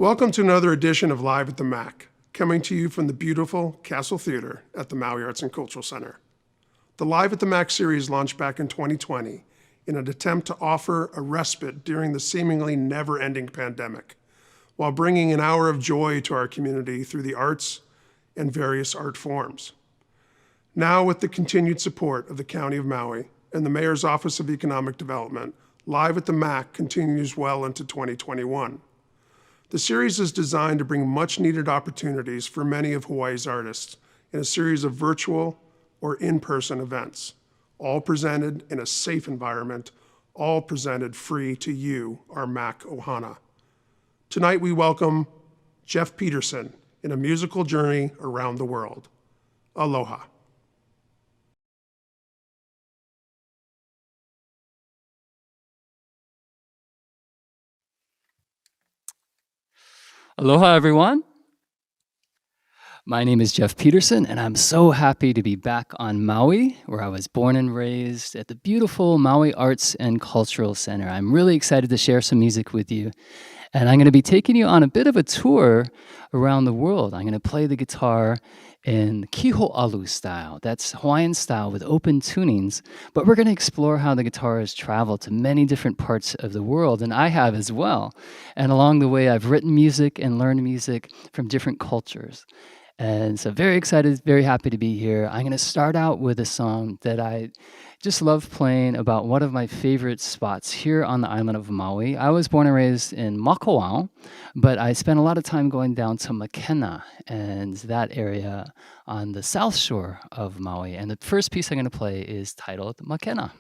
Welcome to another edition of Live at the MACC, coming to you from the beautiful Castle Theater at the Maui Arts and Cultural Center. The Live at the MACC series launched back in 2020 in an attempt to offer a respite during the seemingly never-ending pandemic, while bringing an hour of joy to our community through the arts and various art forms. Now, with the continued support of the County of Maui and the Mayor's Office of Economic Development, Live at the MACC continues well into 2021. The series is designed to bring much-needed opportunities for many of Hawaii's artists in a series of virtual or in-person events, all presented in a safe environment, all presented free to you, our MACC Ohana. Tonight we welcome Jeff Peterson in a musical journey around the world. Aloha. Aloha, everyone. My name is Jeff Peterson, and I'm so happy to be back on Maui, where I was born and raised at the beautiful Maui Arts and Cultural Center. I'm really excited to share some music with you, and I'm going to be taking you on a bit of a tour around the world. I'm going to play the guitar in kiho'alu style. That's Hawaiian style with open tunings, but we're going to explore how the guitar has traveled to many different parts of the world, and I have as well. And along the way, I've written music and learned music from different cultures. And so very excited, very happy to be here. I'm going to start out with a song that I just love playing about one of my favorite spots here on the island of Maui. I was born and raised in Makawao, but I spent a lot of time going down to Makena and that area on the south shore of Maui. And the first piece I'm going to play is titled Makena.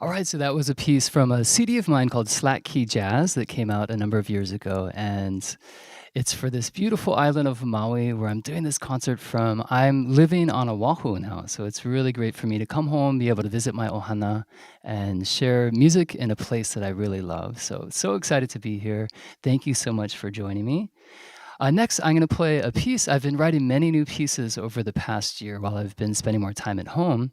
All right, so that was a piece from a CD of mine called Slack Key Jazz that came out a number of years ago. And it's for this beautiful island of Maui where I'm doing this concert from. I'm living on Oahu now, so it's really great for me to come home, be able to visit my ohana, and share music in a place that I really love. So excited to be here. Thank you so much for joining me. Next, I'm going to play a piece. I've been writing many new pieces over the past year while I've been spending more time at home.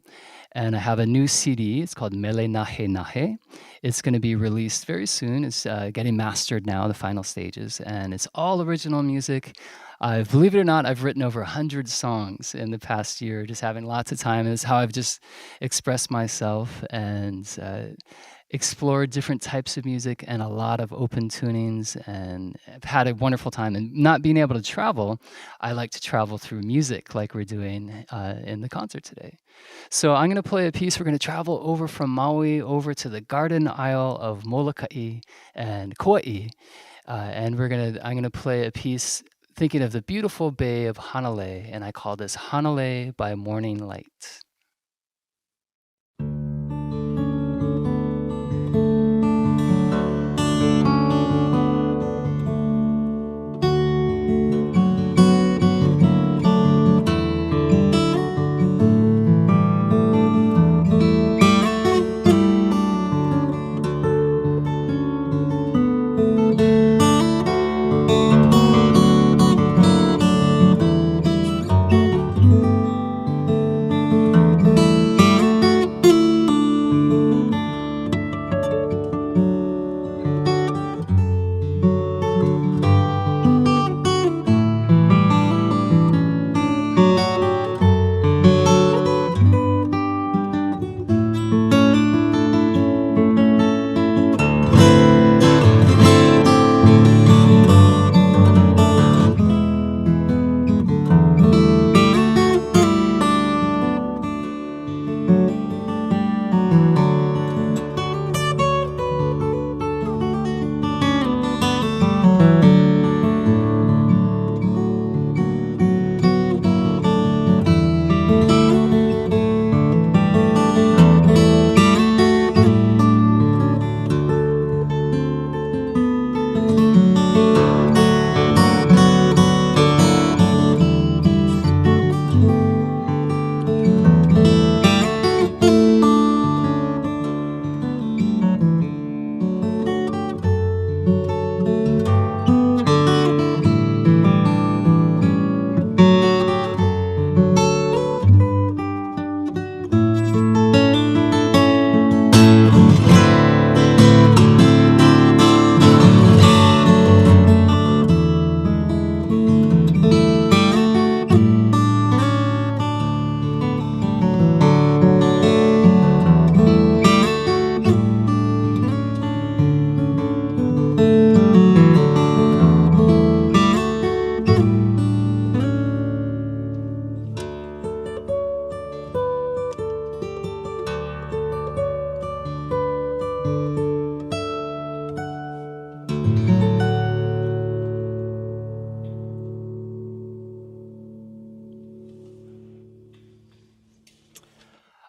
And I have a new CD. It's called Melena. It's going to be released very soon. It's getting mastered now, the final stages. And it's all original music. Believe it or not, I've written over 100 songs in the past year, just having lots of time. And it's how I've just expressed myself and explored different types of music and a lot of open tunings, and I've had a wonderful time. And not being able to travel, I like to travel through music like we're doing in the concert today. So I'm going to play a piece. We're going to travel over from Maui over to the Garden Isle of Molokai and Kauai, and I'm going to play a piece thinking of the beautiful bay of Hanalei, and I call this Hanalei by Morning Light.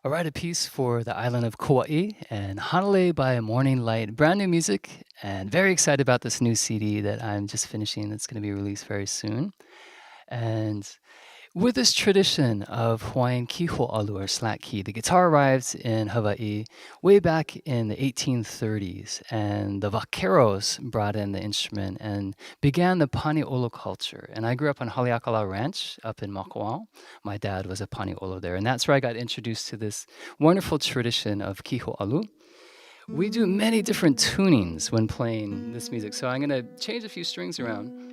I'll write a piece for the island of Kauai and Hanalei by Morning Light. Brand new music, and very excited about this new CD that I'm just finishing that's going to be released very soon. And with this tradition of Hawaiian kiho'alu or slack key, the guitar arrived in Hawaii way back in the 1830s, and the vaqueros brought in the instrument and began the paniolo culture. And I grew up on Haleakala Ranch up in Makawao. My dad was a paniolo there, and that's where I got introduced to this wonderful tradition of kiho'alu. We do many different tunings when playing this music, so I'm going to change a few strings around.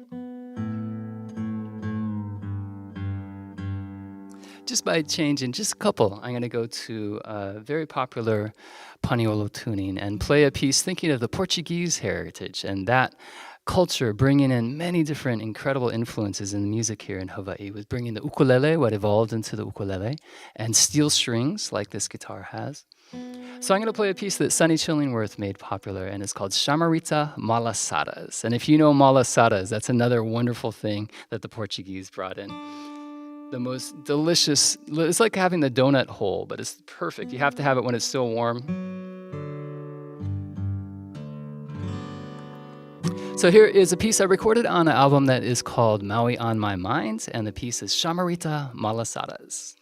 Just by changing just a couple, I'm going to go to a very popular paniolo tuning and play a piece thinking of the Portuguese heritage and that culture, bringing in many different incredible influences in the music here in Hawaii, with bringing the ukulele, what evolved into the ukulele, and steel strings like this guitar has. So I'm going to play a piece that Sonny Chillingworth made popular, and it's called Shamarita Malasadas. And if you know malasadas, that's another wonderful thing that the Portuguese brought in. The most delicious, it's like having the donut hole, but it's perfect. You have to have it when it's still warm. So here is a piece I recorded on an album that is called Maui on My Mind, and the piece is Shamarita Malasadas.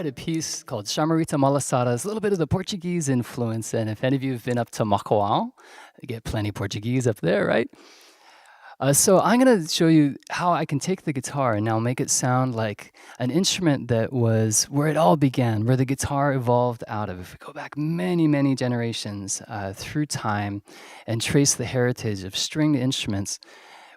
A piece called Shamarita Malasadas, a little bit of the Portuguese influence. And if any of you have been up to Macoal, you get plenty of Portuguese up there, right? So I'm going to show you how I can take the guitar and now make it sound like an instrument that was where it all began, where the guitar evolved out of. If we go back many, many generations through time and trace the heritage of stringed instruments,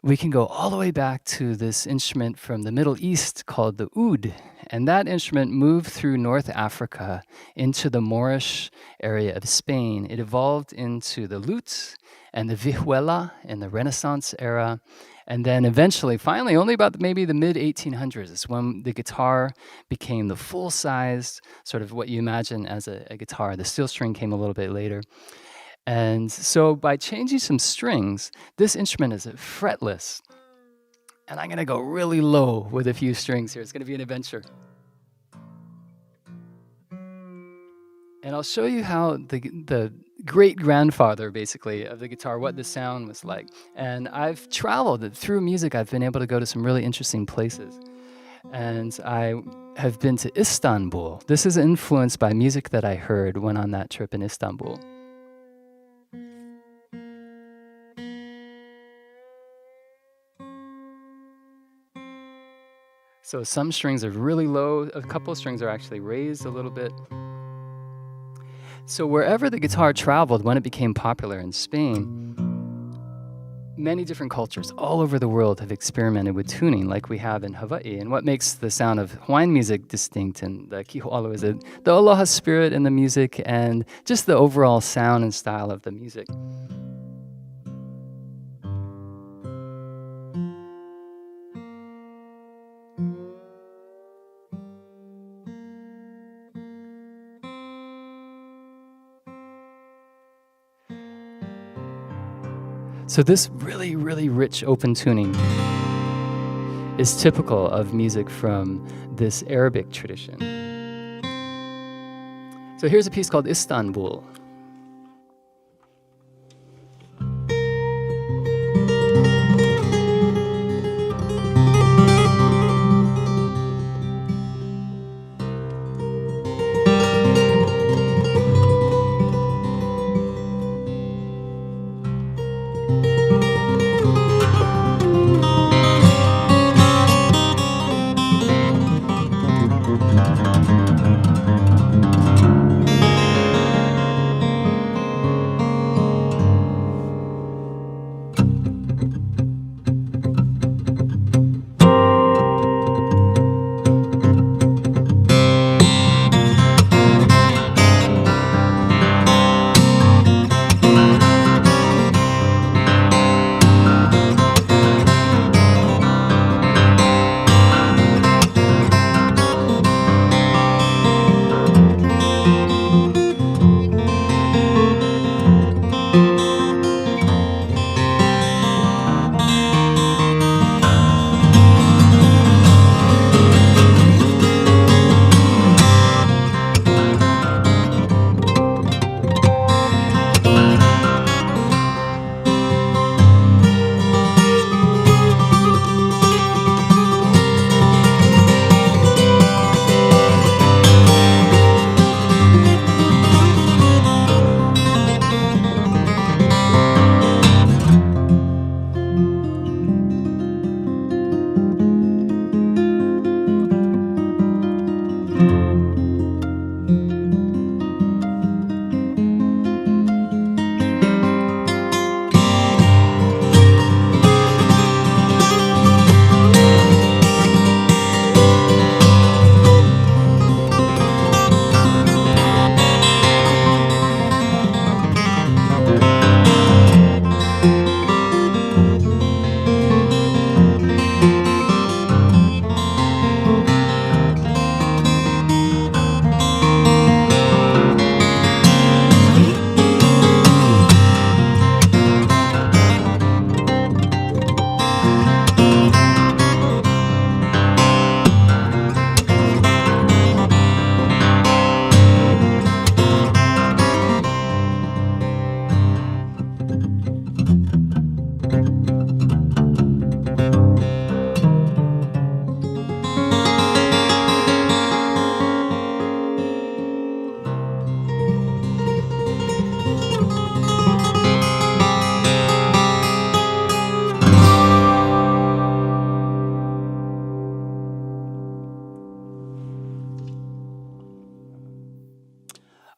we can go all the way back to this instrument from the Middle East called the oud. And that instrument moved through North Africa into the Moorish area of Spain. It evolved into the lute and the vihuela in the Renaissance era. And then eventually, finally, only about maybe the mid-1800s is when the guitar became the full-sized, sort of what you imagine as a guitar. The steel string came a little bit later. And so by changing some strings, this instrument is fretless. And I'm going to go really low with a few strings here. It's going to be an adventure. And I'll show you how the great-grandfather, basically, of the guitar, what the sound was like. And I've traveled through music. I've been able to go to some really interesting places. And I have been to Istanbul. This is influenced by music that I heard when on that trip in Istanbul. So some strings are really low, a couple of strings are actually raised a little bit. So wherever the guitar traveled when it became popular in Spain, many different cultures all over the world have experimented with tuning like we have in Hawaii. And what makes the sound of Hawaiian music distinct and the kiho'alo is the aloha spirit in the music and just the overall sound and style of the music. So this really, really rich open tuning is typical of music from this Arabic tradition. So here's a piece called Istanbul.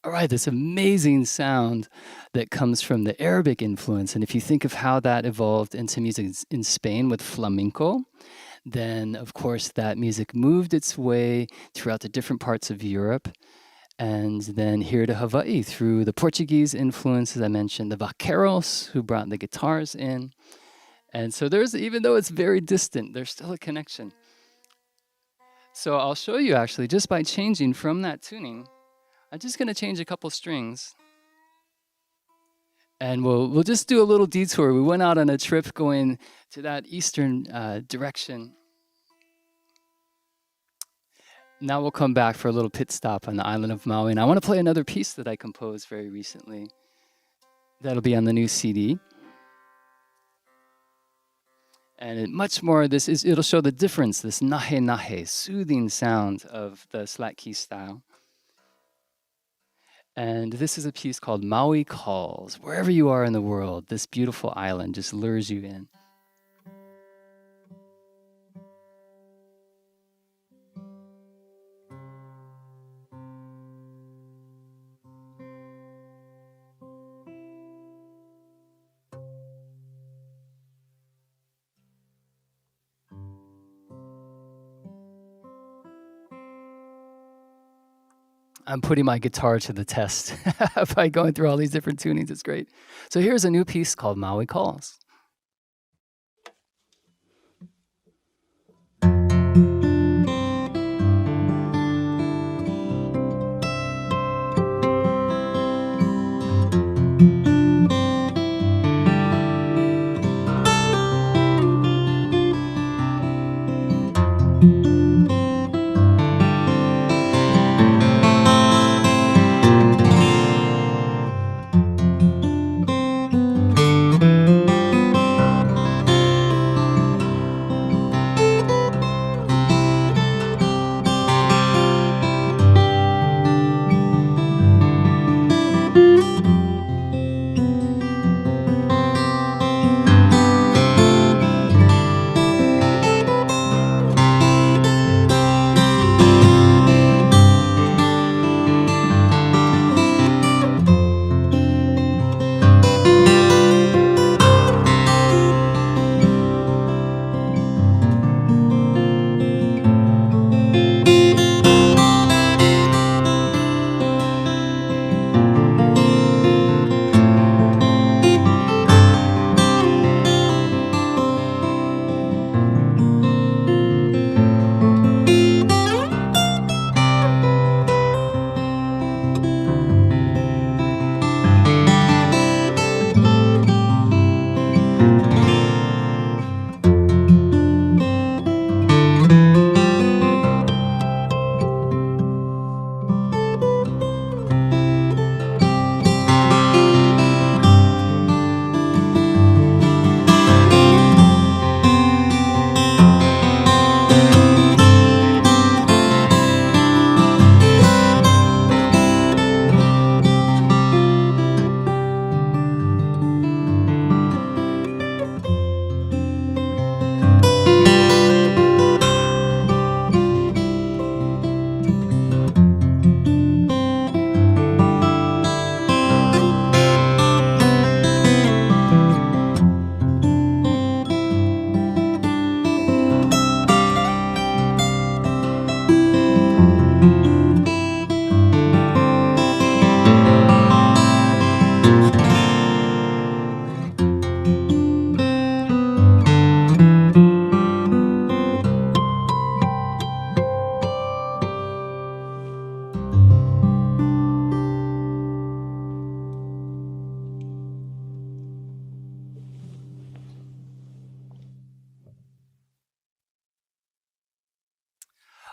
All right, this amazing sound that comes from the Arabic influence. And if you think of how that evolved into music in Spain with flamenco, then of course that music moved its way throughout the different parts of Europe and then here to Hawaii through the Portuguese influence, as I mentioned, the vaqueros who brought the guitars in. And so there's, even though it's very distant, there's still a connection. So I'll show you actually just by changing from that tuning. I'm just going to change a couple strings. And we'll just do a little detour. We went out on a trip going to that eastern direction. Now we'll come back for a little pit stop on the island of Maui. And I want to play another piece that I composed very recently. That'll be on the new CD. And much more, it'll show the difference, this nahe nahe, soothing sound of the slack key style. And this is a piece called Maui Calls. Wherever you are in the world, this beautiful island just lures you in. I'm putting my guitar to the test by going through all these different tunings. It's great. So here's a new piece called Maui Calls.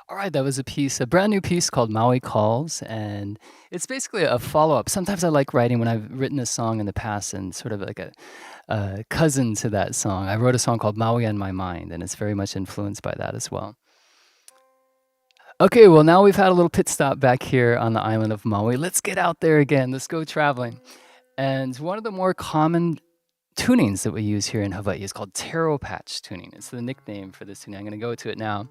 All right, that was a brand new piece called Maui Calls, and it's basically a follow-up. Sometimes I like writing when I've written a song in the past and sort of like a cousin to that song. I wrote a song called Maui on My Mind, and it's very much influenced by that as well. Okay, well, now we've had a little pit stop back here on the island of Maui. Let's get out there again. Let's go traveling. And one of the more common tunings that we use here in Hawaii is called taro patch tuning. It's the nickname for this tuning. I'm going to go to it now.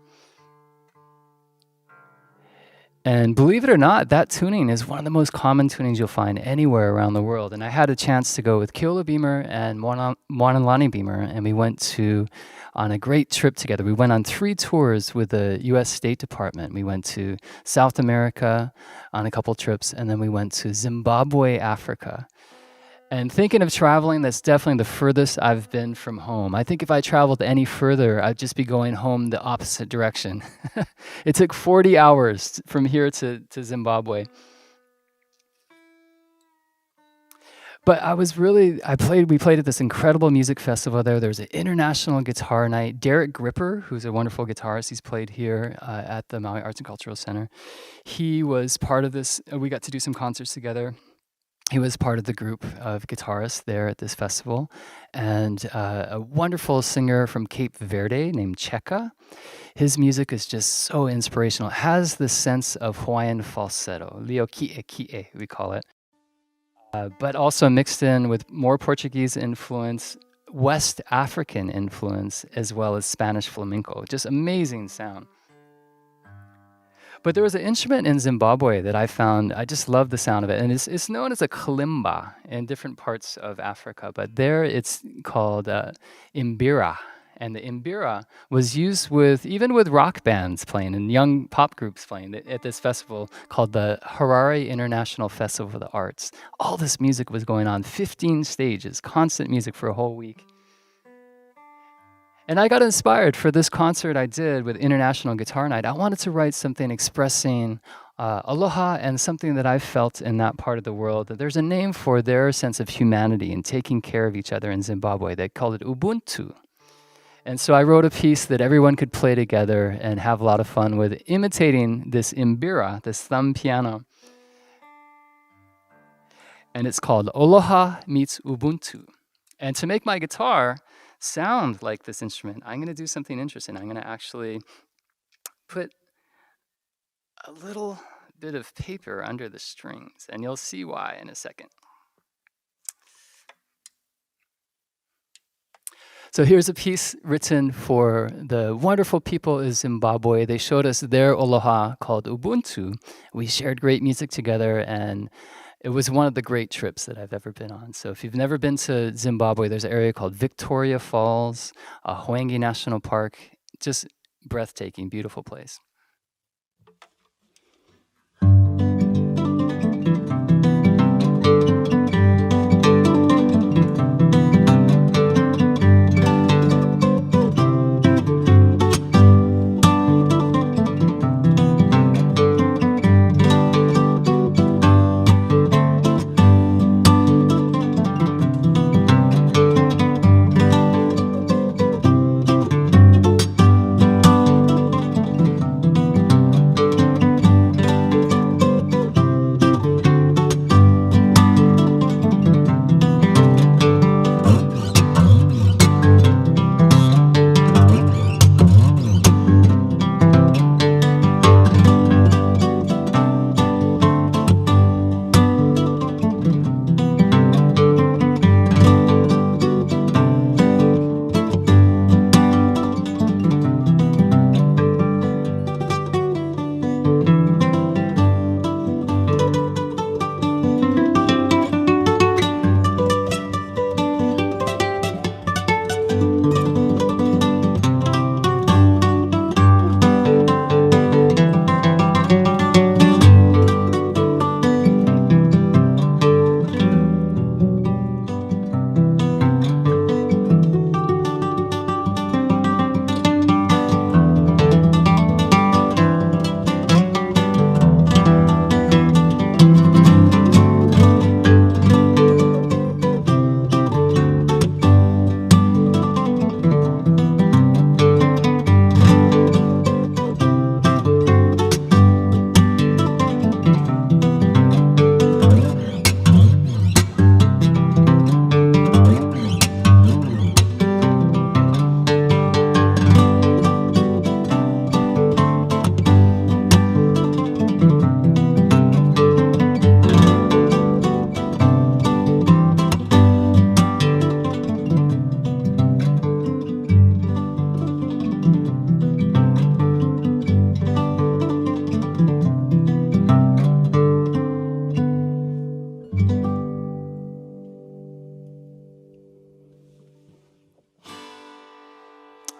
And believe it or not, that tuning is one of the most common tunings you'll find anywhere around the world. And I had a chance to go with Keolu Beamer and Moanalani Beamer, and we went on a great trip together. We went on 3 tours with the U.S. State Department. We went to South America on a couple trips, and then we went to Zimbabwe, Africa. And thinking of traveling, that's definitely the furthest I've been from home. I think if I traveled any further, I'd just be going home the opposite direction. It took 40 hours from here to Zimbabwe. But we played at this incredible music festival there. There was an international guitar night. Derek Gripper, who's a wonderful guitarist, he's played here at the Maui Arts and Cultural Center. He was part of this. We got to do some concerts together. He was part of the group of guitarists there at this festival, and a wonderful singer from Cape Verde named Cheka. His music is just so inspirational. It has the sense of Hawaiian falsetto, lio kie, we call it, but also mixed in with more Portuguese influence, West African influence, as well as Spanish flamenco. Just amazing sound. But there was an instrument in Zimbabwe that I found, I just love the sound of it. And it's known as a kalimba in different parts of Africa. But there it's called Imbira. And the Imbira was used even with rock bands playing and young pop groups playing at this festival called the Harare International Festival of the Arts. All this music was going on, 15 stages, constant music for a whole week. And I got inspired for this concert I did with International Guitar Night. I wanted to write something expressing aloha and something that I felt in that part of the world, that there's a name for their sense of humanity and taking care of each other in Zimbabwe. They called it Ubuntu. And so I wrote a piece that everyone could play together and have a lot of fun with, imitating this Imbira, this thumb piano. And it's called Oloha meets Ubuntu. And to make my guitar sound like this instrument, I'm going to do something interesting. I'm going to actually put a little bit of paper under the strings, and you'll see why in a second. So here's a piece written for the wonderful people of Zimbabwe. They showed us their Oloha called Ubuntu. We shared great music together, and it was one of the great trips that I've ever been on. So if you've never been to Zimbabwe, there's an area called Victoria Falls, Hawaiian National Park, just breathtaking, beautiful place.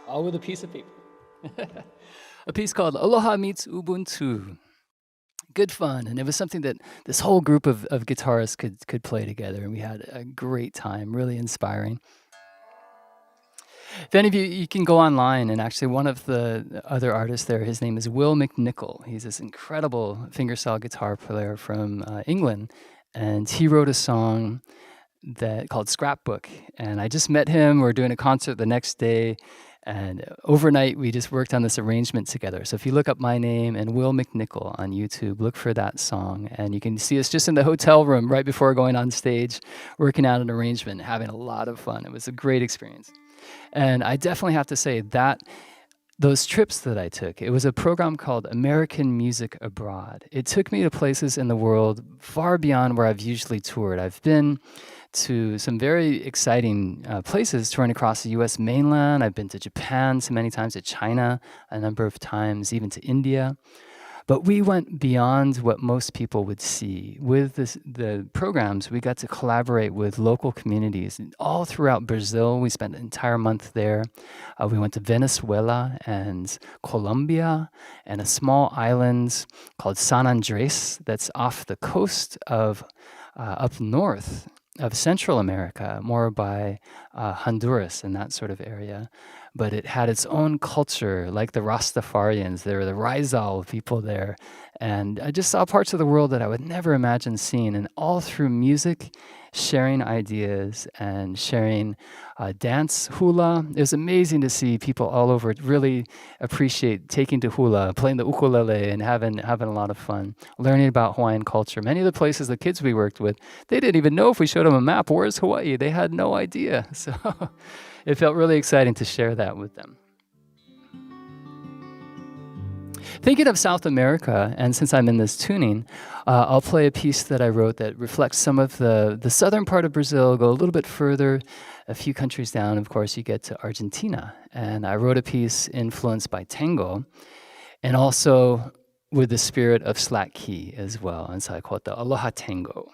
All with a piece of paper. A piece called Aloha meets Ubuntu. Good fun, and it was something that this whole group of guitarists could play together, and we had a great time, really inspiring. If any of you can go online, and actually one of the other artists there, his name is Will McNichol. He's this incredible fingerstyle guitar player from England, and he wrote a song called Scrapbook, and I just met him. We're doing a concert the next day, and overnight we just worked on this arrangement together. So if you look up my name and Will McNichol on YouTube, look for that song, and you can see us just in the hotel room right before going on stage, working out an arrangement, having a lot of fun. It was a great experience. And I definitely have to say that those trips that I took, it was a program called American Music Abroad. It took me to places in the world far beyond where I've usually toured. I've been to some very exciting places touring across the US mainland. I've been to Japan so many times, to China a number of times, even to India. But we went beyond what most people would see. With the programs, we got to collaborate with local communities all throughout Brazil. We spent an entire month there. We went to Venezuela and Colombia and a small island called San Andres that's off the coast of up north of Central America, more by Honduras and that sort of area. But it had its own culture, like the Rastafarians. There were the Rizal people there. And I just saw parts of the world that I would never imagine seeing. And all through music, sharing ideas and sharing dance, hula. It was amazing to see people all over really appreciate taking to hula, playing the ukulele and having a lot of fun, learning about Hawaiian culture. Many of the places the kids we worked with, they didn't even know if we showed them a map, where's Hawaii? They had no idea. So it felt really exciting to share that with them. Thinking of South America, and since I'm in this tuning, I'll play a piece that I wrote that reflects some of the southern part of Brazil, go a little bit further, a few countries down, of course, you get to Argentina. And I wrote a piece influenced by tango, and also with the spirit of slack key as well. And so I call it the Aloha Tango.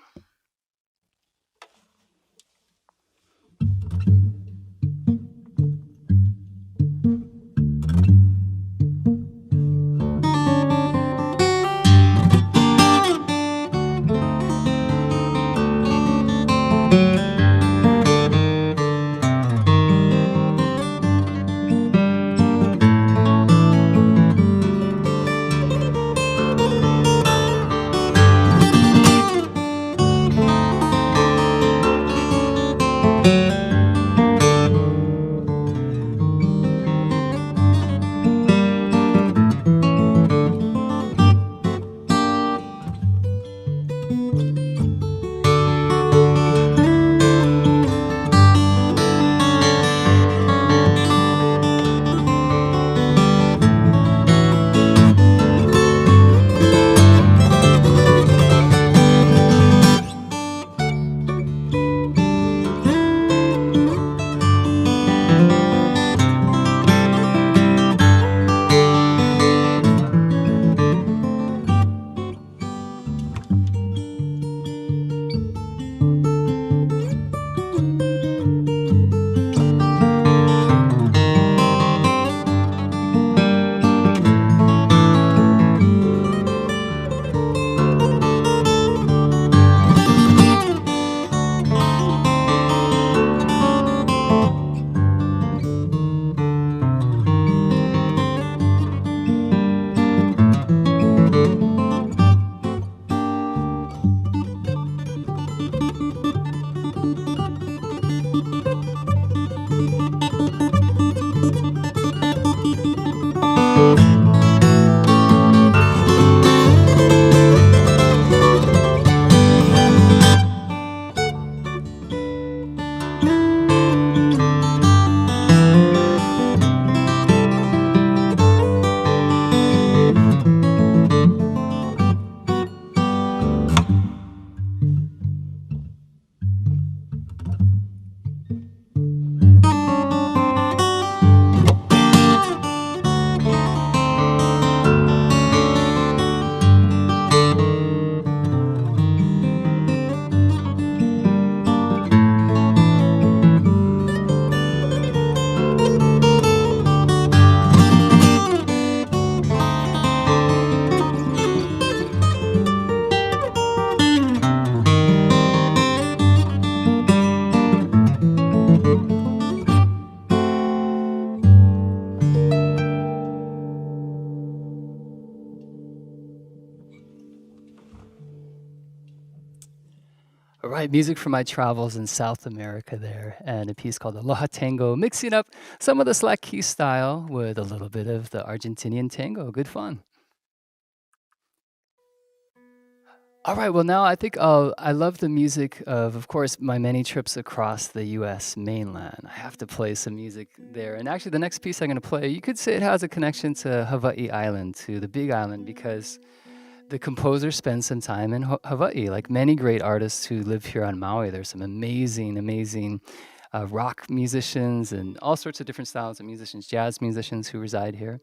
All right, music from my travels in South America there, and a piece called Aloha Tango, mixing up some of the slack key style with a little bit of the Argentinian tango. Good fun. All right, well, now I think I love the music of course, my many trips across the US mainland. I have to play some music there. And actually, the next piece I'm going to play, you could say it has a connection to Hawaii Island, to the Big Island, because the composer spends some time in Hawaii. Like many great artists who live here on Maui, there's some amazing rock musicians and all sorts of different styles of musicians, jazz musicians who reside here.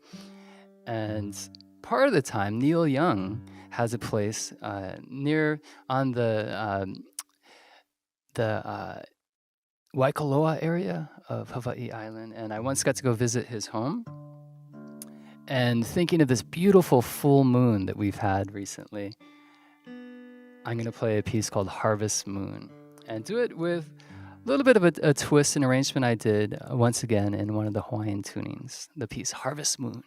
And part of the time, Neil Young has a place near on the Waikoloa area of Hawaii Island, and I once got to go visit his home. And thinking of this beautiful full moon that we've had recently, I'm going to play a piece called Harvest Moon, and do it with a little bit of a twist and arrangement I did once again in one of the Hawaiian tunings, the piece Harvest Moon.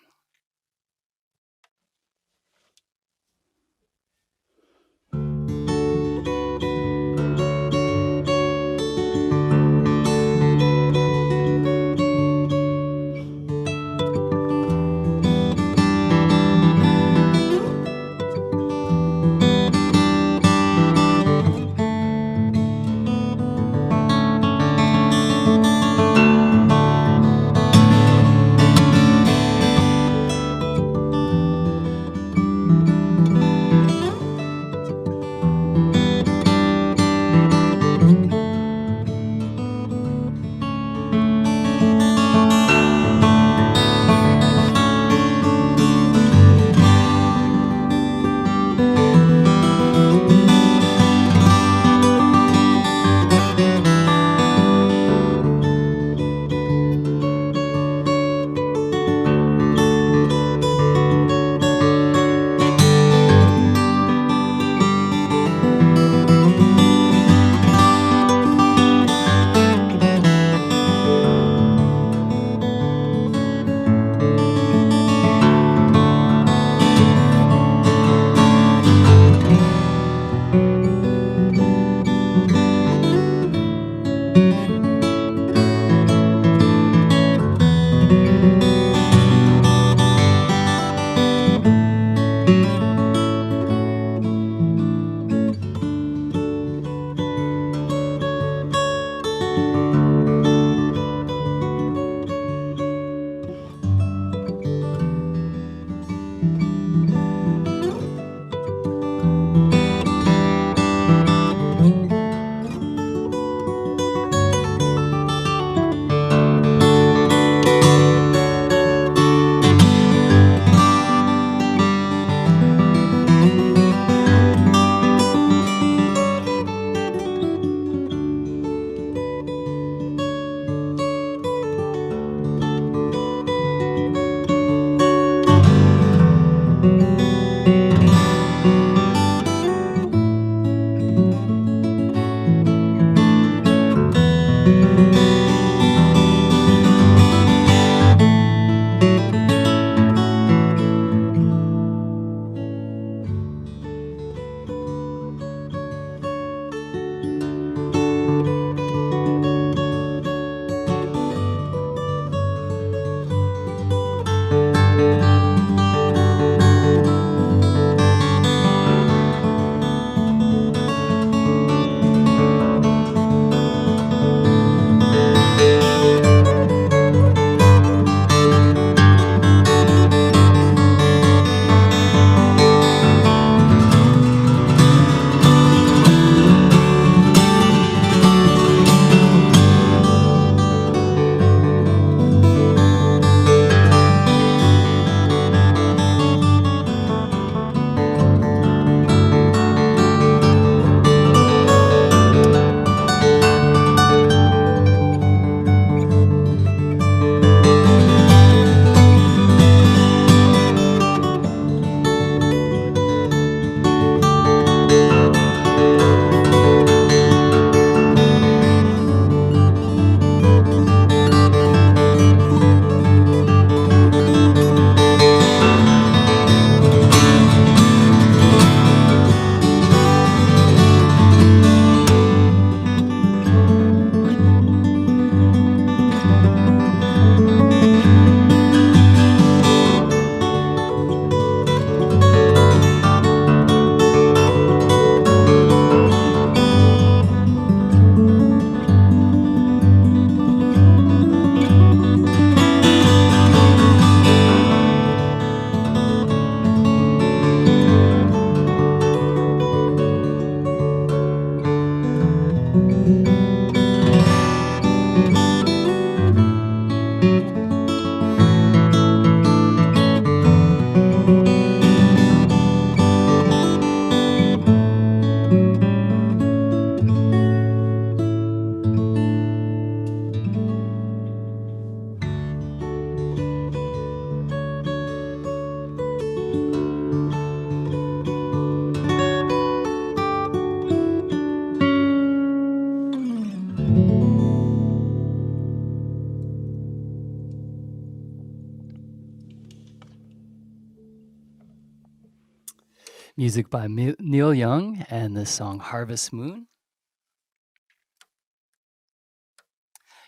music by Neil Young and the song Harvest Moon.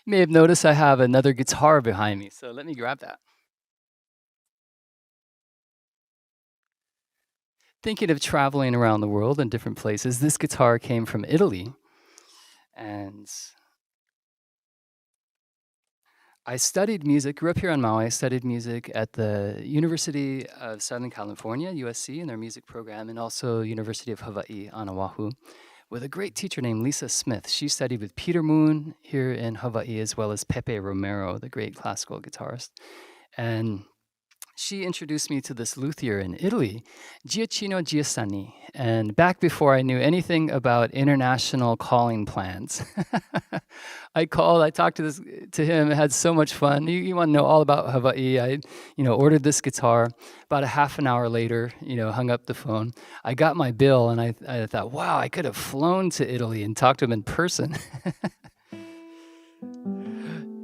You may have noticed I have another guitar behind me, so let me grab that. Thinking of traveling around the world in different places, this guitar came from Italy. And I studied music, grew up here on Maui. I studied music at the University of Southern California, USC, in their music program, and also University of Hawaii on Oahu, with a great teacher named Lisa Smith. She studied with Peter Moon here in Hawaii, as well as Pepe Romero, the great classical guitarist. And she introduced me to this luthier in Italy, Giacchino Giussani. And back before I knew anything about international calling plans, I talked to him, had so much fun. You want to know all about Hawaii. I, ordered this guitar. About a half an hour later, hung up the phone. I got my bill and I thought, wow, I could have flown to Italy and talked to him in person.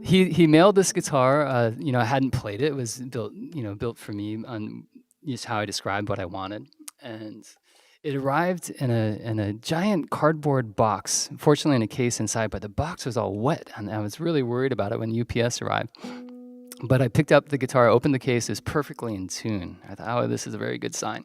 He mailed this guitar. I hadn't played it. It was built for me on just how I described what I wanted, and it arrived in a giant cardboard box. Fortunately, in a case inside, but the box was all wet, and I was really worried about it when UPS arrived. But I picked up the guitar, opened the case, it was perfectly in tune. I thought, oh, this is a very good sign.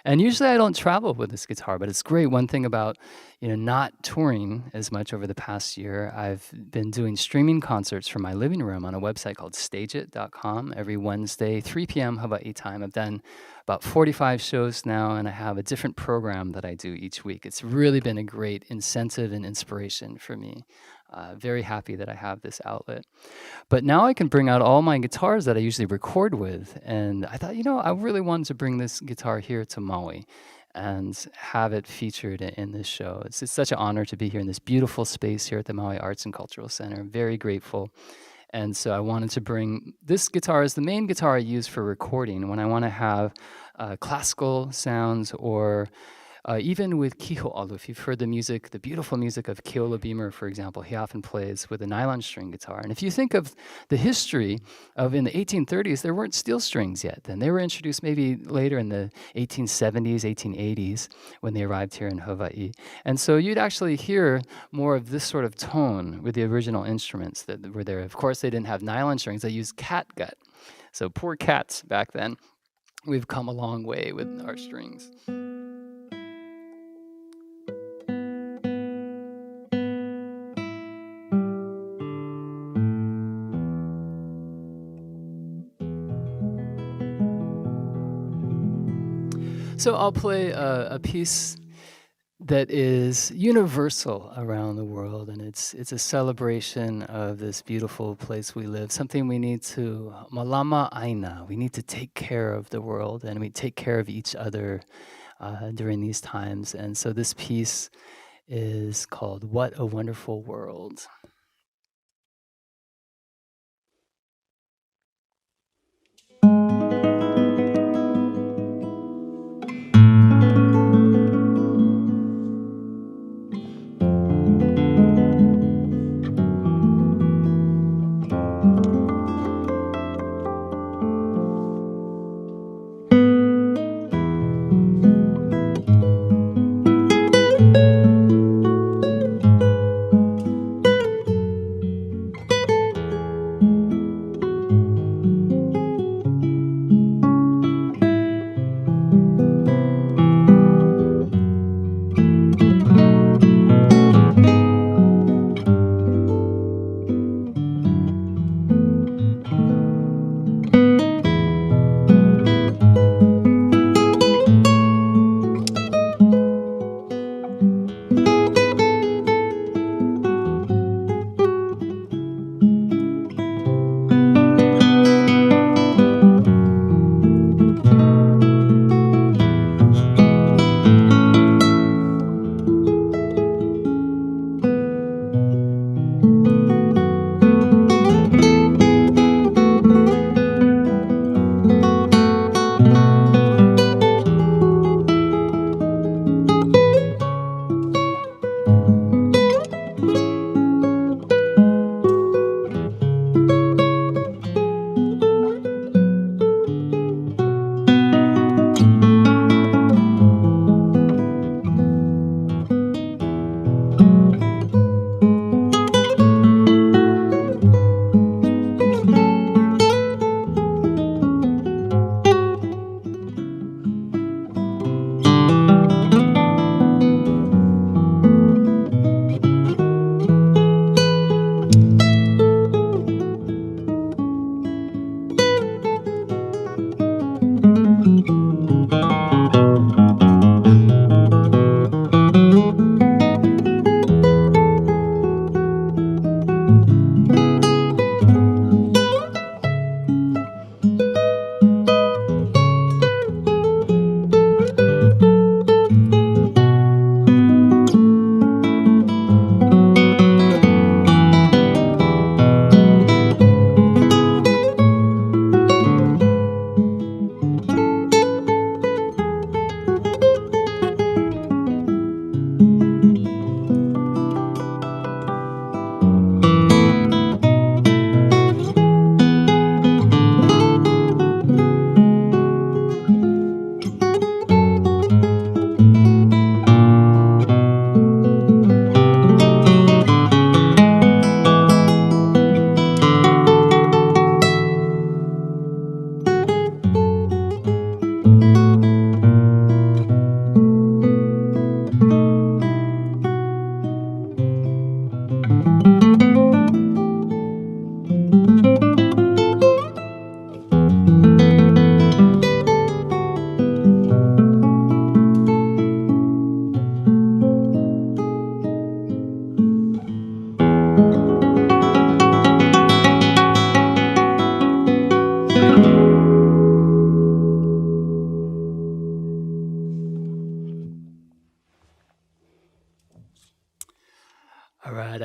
And usually I don't travel with this guitar, but it's great. One thing about, not touring as much over the past year, I've been doing streaming concerts from my living room on a website called stageit.com every Wednesday, 3 p.m. Hawaii time. I've done about 45 shows now, and I have a different program that I do each week. It's really been a great incentive and inspiration for me. Very happy that I have this outlet. But now I can bring out all my guitars that I usually record with. And I thought, I really wanted to bring this guitar here to Maui and have it featured in this show. It's such an honor to be here in this beautiful space here at the Maui Arts and Cultural Center. I'm very grateful. And so I wanted to bring this guitar as the main guitar I use for recording when I want to have classical sounds or even with kiho'olu. If you've heard the beautiful music of Keolu Beamer, for example, he often plays with a nylon string guitar. And if you think of the history of in the 1830s, there weren't steel strings yet then. They were introduced maybe later in the 1870s, 1880s when they arrived here in Hawaii. And so you'd actually hear more of this sort of tone with the original instruments that were there. Of course, they didn't have nylon strings. They used catgut. So poor cats back then. We've come a long way with our strings. So I'll play a piece that is universal around the world, and it's a celebration of this beautiful place we live, something we need to malama aina. We need to take care of the world, and we take care of each other during these times. And so this piece is called What a Wonderful World.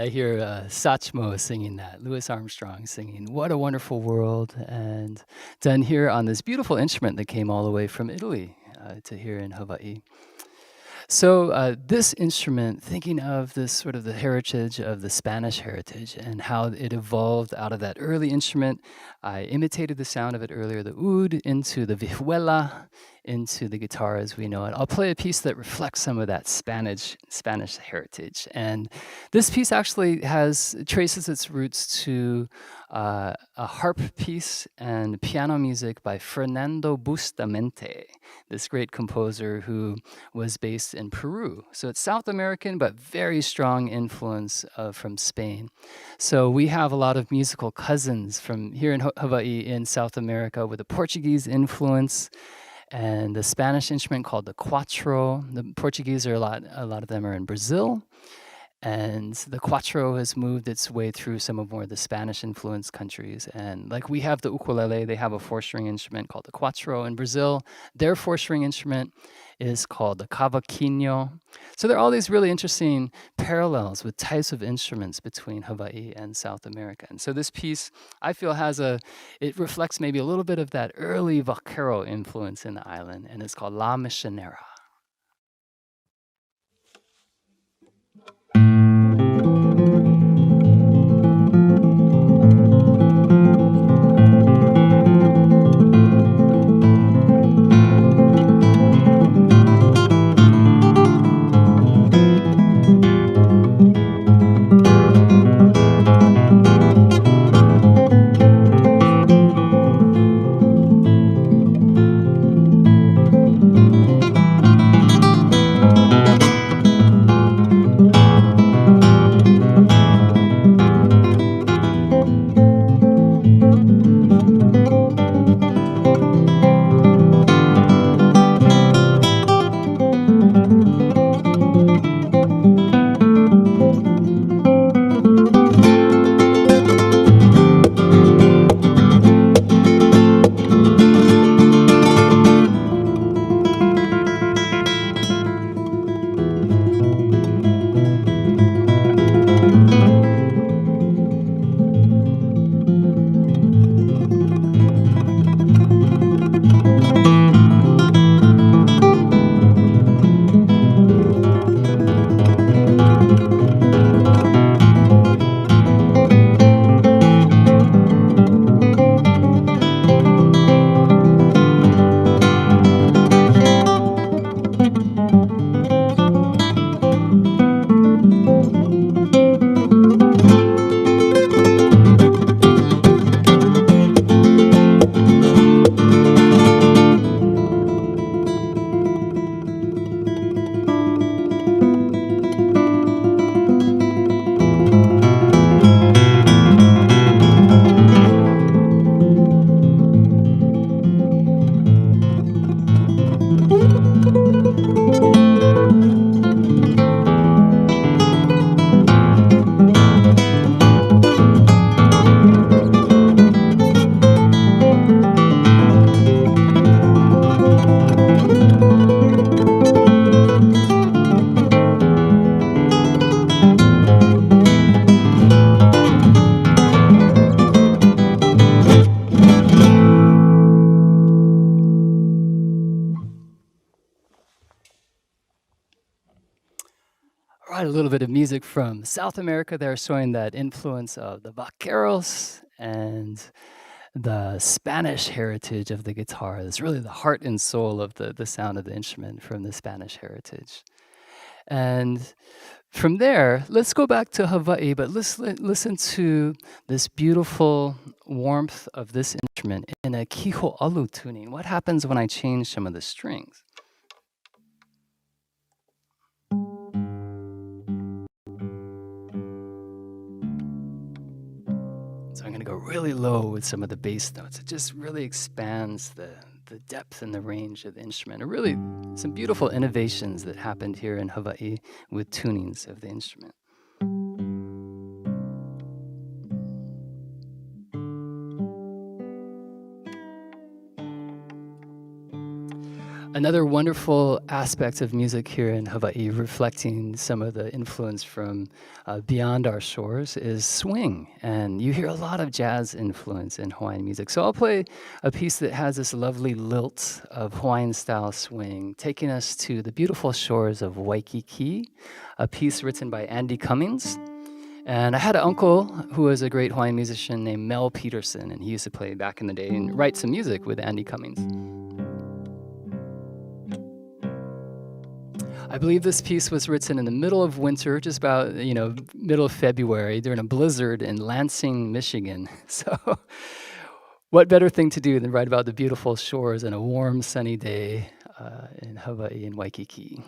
I hear Satchmo singing that, Louis Armstrong singing "What a Wonderful World," and done here on this beautiful instrument that came all the way from Italy to here in Hawaii. So this instrument, thinking of this sort of the heritage of the Spanish heritage and how it evolved out of that early instrument, I imitated the sound of it earlier, the oud, into the vihuela, into the guitar as we know it. I'll play a piece that reflects some of that Spanish heritage. And this piece actually traces its roots to a harp piece and piano music by Fernando Bustamante, this great composer who was based in Peru. So it's South American, but very strong influence from Spain. So we have a lot of musical cousins from here in Hawaii in South America with a Portuguese influence and the Spanish instrument called the cuatro. The Portuguese a lot of them are in Brazil. And the cuatro has moved its way through some of more of the Spanish-influenced countries. And like we have the ukulele, they have a four-string instrument called the cuatro. In Brazil, their four-string instrument is called the cavaquinho. So there are all these really interesting parallels with types of instruments between Hawaii and South America. And so this piece, I feel, it reflects maybe a little bit of that early vaquero influence in the island, and it's called La Misionera. A little bit of music from South America there, showing that influence of the vaqueros and the Spanish heritage of the guitar. It's really the heart and soul of the sound of the instrument from the Spanish heritage. And from there, let's go back to Hawaii, but let's listen to this beautiful warmth of this instrument in a kiho'alu tuning. What happens when I change some of the strings? So I'm going to go really low with some of the bass notes. It just really expands the depth and the range of the instrument. And really some beautiful innovations that happened here in Hawaii with tunings of the instrument. Another wonderful aspect of music here in Hawaii, reflecting some of the influence from beyond our shores, is swing. And you hear a lot of jazz influence in Hawaiian music. So I'll play a piece that has this lovely lilt of Hawaiian-style swing, taking us to the beautiful shores of Waikiki, a piece written by Andy Cummings. And I had an uncle who was a great Hawaiian musician named Mel Peterson, and he used to play back in the day and write some music with Andy Cummings. I believe this piece was written in the middle of winter, just about, middle of February, during a blizzard in Lansing, Michigan. So what better thing to do than write about the beautiful shores on a warm, sunny day in Hawaii, in Waikiki.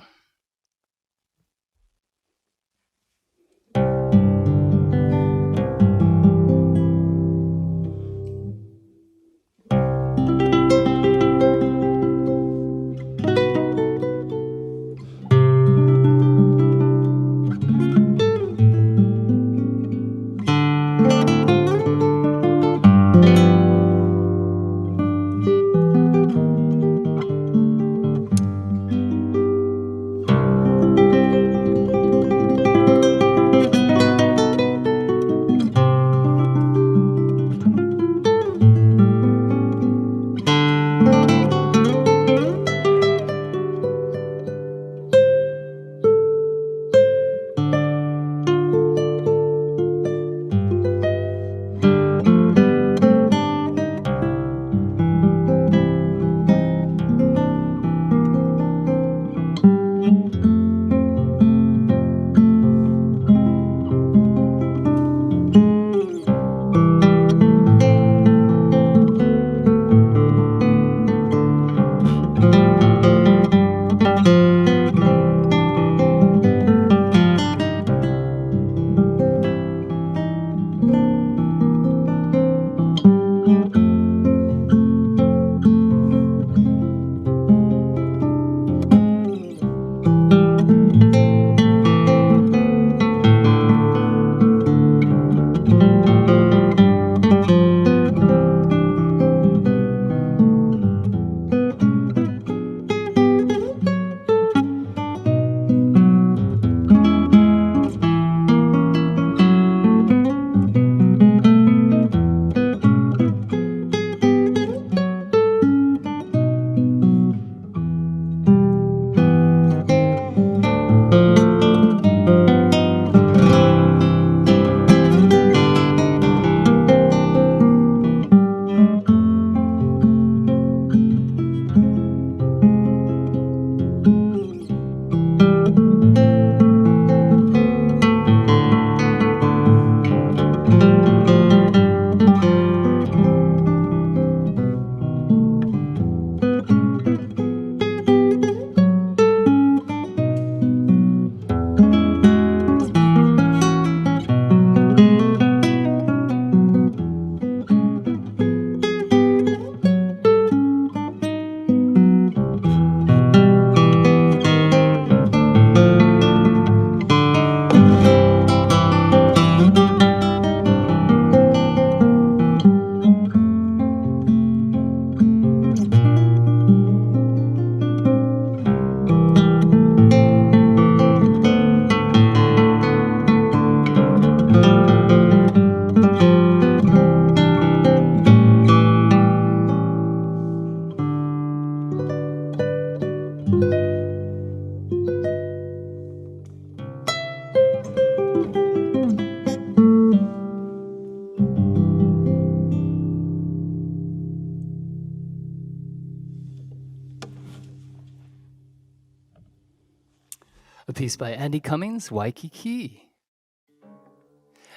A piece by Andy Cummings, Waikiki.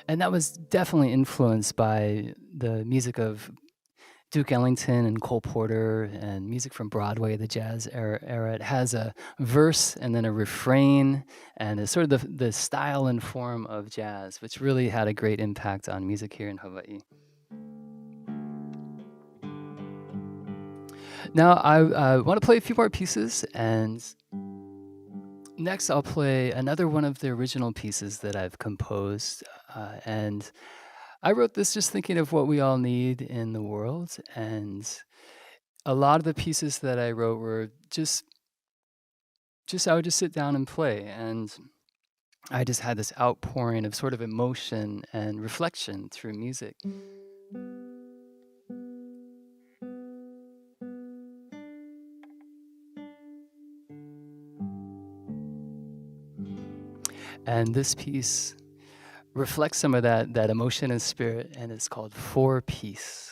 And that was definitely influenced by the music of Duke Ellington and Cole Porter and music from Broadway, the jazz era. It has a verse and then a refrain, and it's sort of the style and form of jazz, which really had a great impact on music here in Hawaii. Now, I want to play a few more pieces, and next I'll play another one of the original pieces that I've composed. And I wrote this just thinking of what we all need in the world. And a lot of the pieces that I wrote were just I would just sit down and play, and I just had this outpouring of sort of emotion and reflection through music. And this piece reflects some of that emotion and spirit, and it's called For Peace.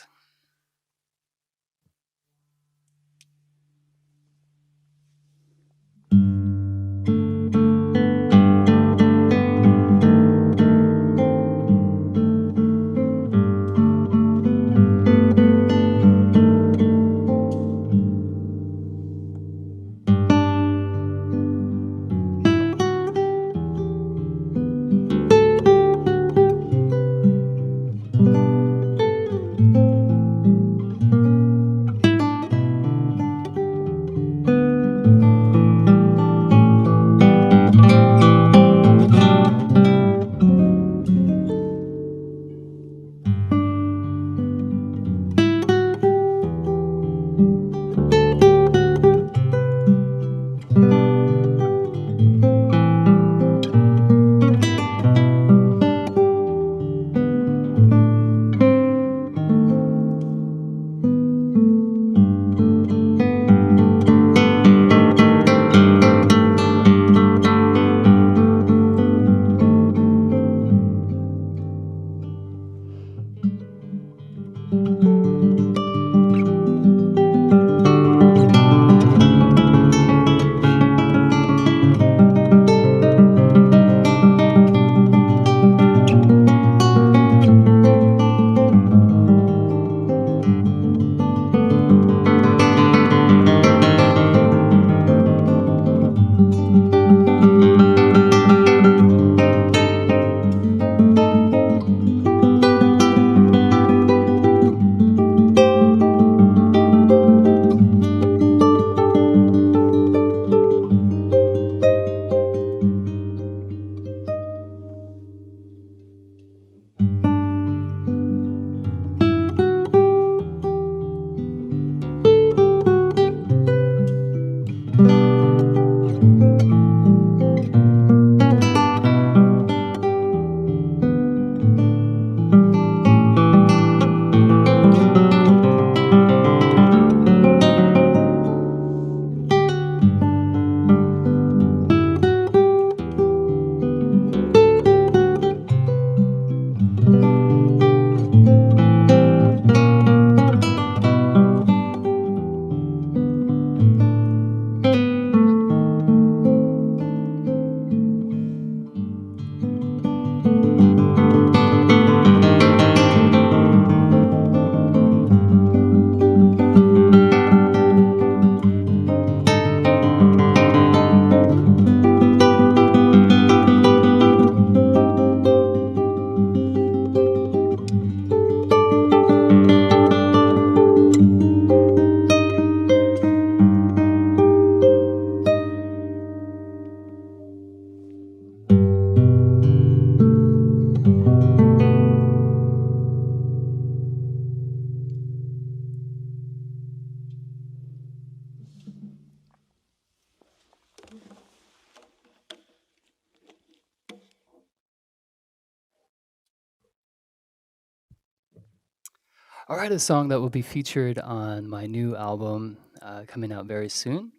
I'll write a song that will be featured on my new album coming out very soon.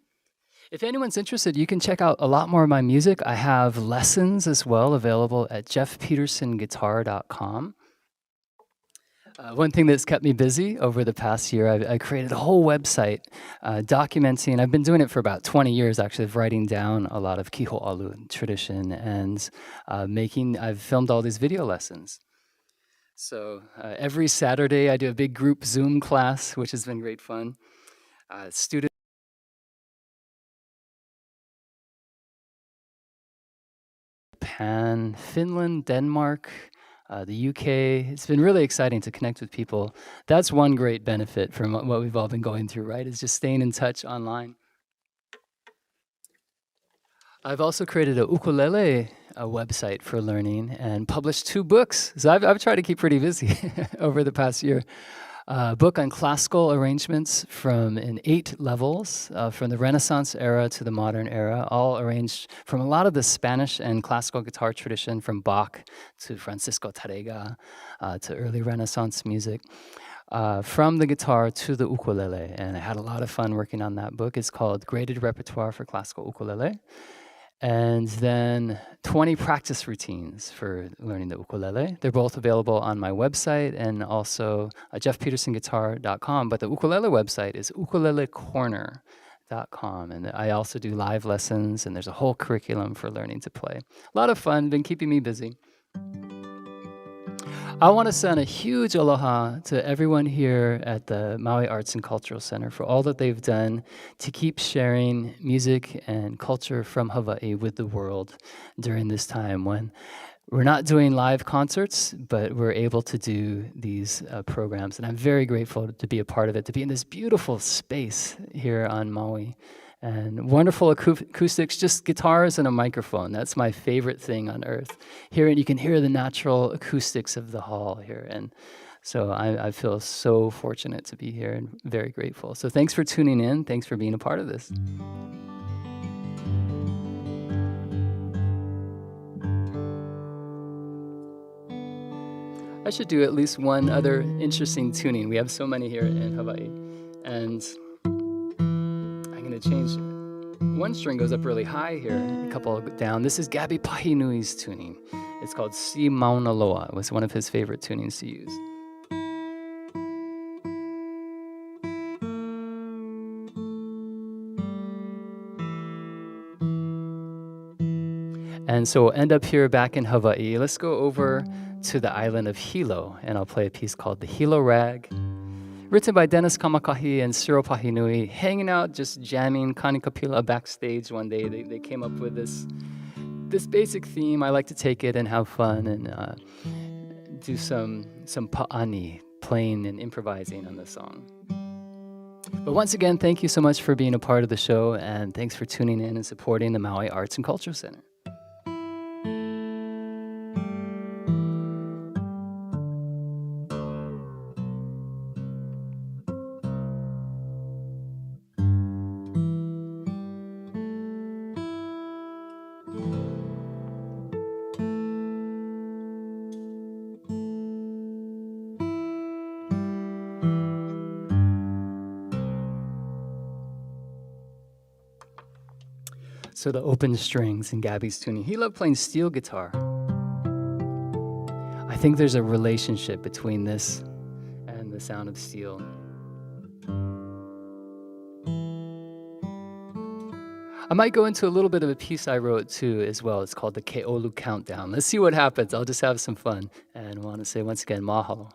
If anyone's interested, you can check out a lot more of my music. I have lessons as well available at jeffpetersonguitar.com. One thing that's kept me busy over the past year, I created a whole website documenting, I've been doing it for about 20 years actually, of writing down a lot of Kiho'alu tradition and I've filmed all these video lessons. So every Saturday I do a big group Zoom class, which has been great fun. Students Japan, Finland, Denmark, the UK. It's been really exciting to connect with people. That's one great benefit from what we've all been going through, right? Is just staying in touch online. I've also created a ukulele website for learning and published 2 books. So I've tried to keep pretty busy over the past year. a book on classical arrangements in 8 levels, from the Renaissance era to the modern era, all arranged from a lot of the Spanish and classical guitar tradition, from Bach to Francisco Tárrega, to early Renaissance music, from the guitar to the ukulele. And I had a lot of fun working on that book. It's called Graded Repertoire for Classical Ukulele. And then 20 practice routines for learning the ukulele. They're both available on my website and also jeffpetersonguitar.com. But the ukulele website is ukulelecorner.com. And I also do live lessons, and there's a whole curriculum for learning to play. A lot of fun, been keeping me busy. I want to send a huge aloha to everyone here at the Maui Arts and Cultural Center for all that they've done to keep sharing music and culture from Hawaii with the world during this time when we're not doing live concerts, but we're able to do these programs. And I'm very grateful to be a part of it, to be in this beautiful space here on Maui. And wonderful acoustics, just guitars and a microphone. That's my favorite thing on earth. You can hear the natural acoustics of the hall here. And so I feel so fortunate to be here and very grateful. So thanks for tuning in. Thanks for being a part of this. I should do at least one other interesting tuning. We have so many here in Hawaii. And change. One string goes up really high here, a couple down. This is Gabi Pahinui's tuning. It's called Si Mauna Loa. It was one of his favorite tunings to use. And so we'll end up here back in Hawaii. Let's go over to the island of Hilo, and I'll play a piece called the Hilo Rag, written by Dennis Kamakahi and Cyril Pahinui, hanging out, just jamming, Kanikapila backstage one day. They came up with this basic theme. I like to take it and have fun and do some pa'ani, playing and improvising on the song. But once again, thank you so much for being a part of the show, and thanks for tuning in and supporting the Maui Arts and Cultural Center. So the open strings in Gabi's tuning. He loved playing steel guitar. I think there's a relationship between this and the sound of steel. I might go into a little bit of a piece I wrote too as well. It's called the Keolu Countdown. Let's see what happens. I'll just have some fun. And I want to say once again, mahalo.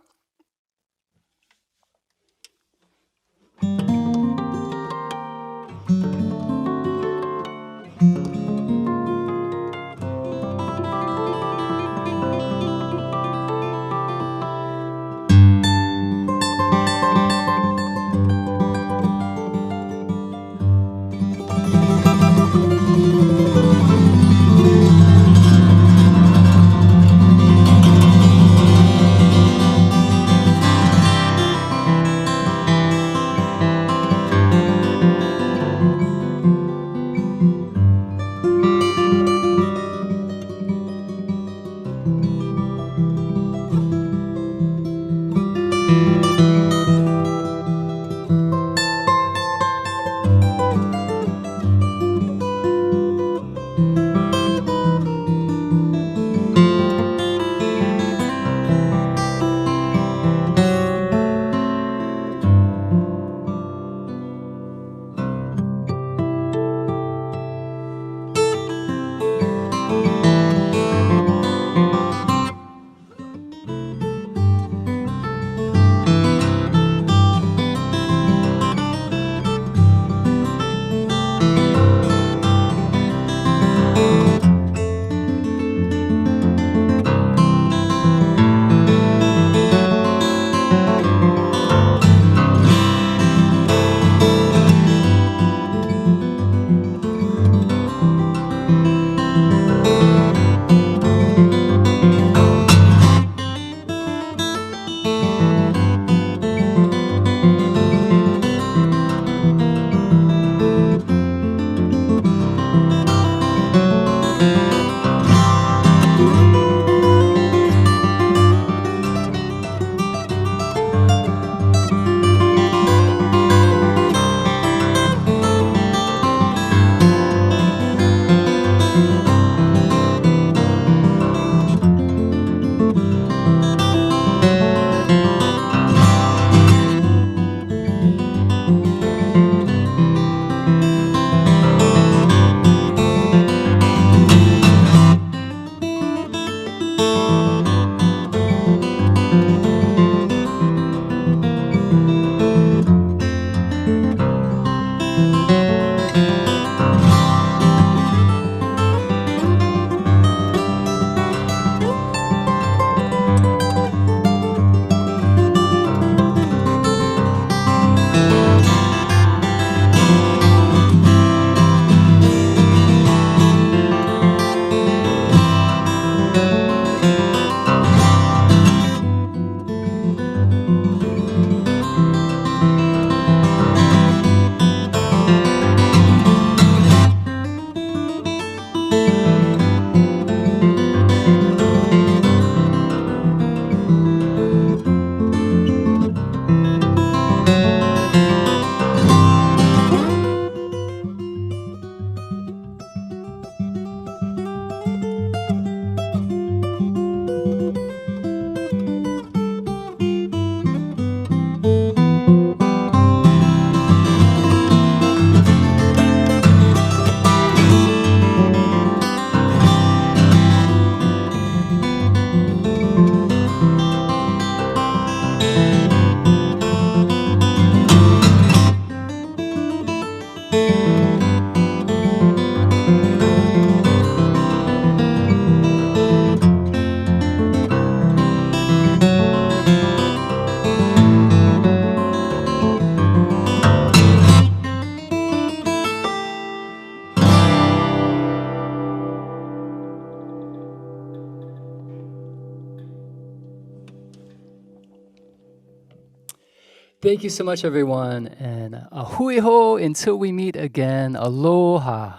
Thank you so much, everyone. And a hui ho until we meet again. Aloha.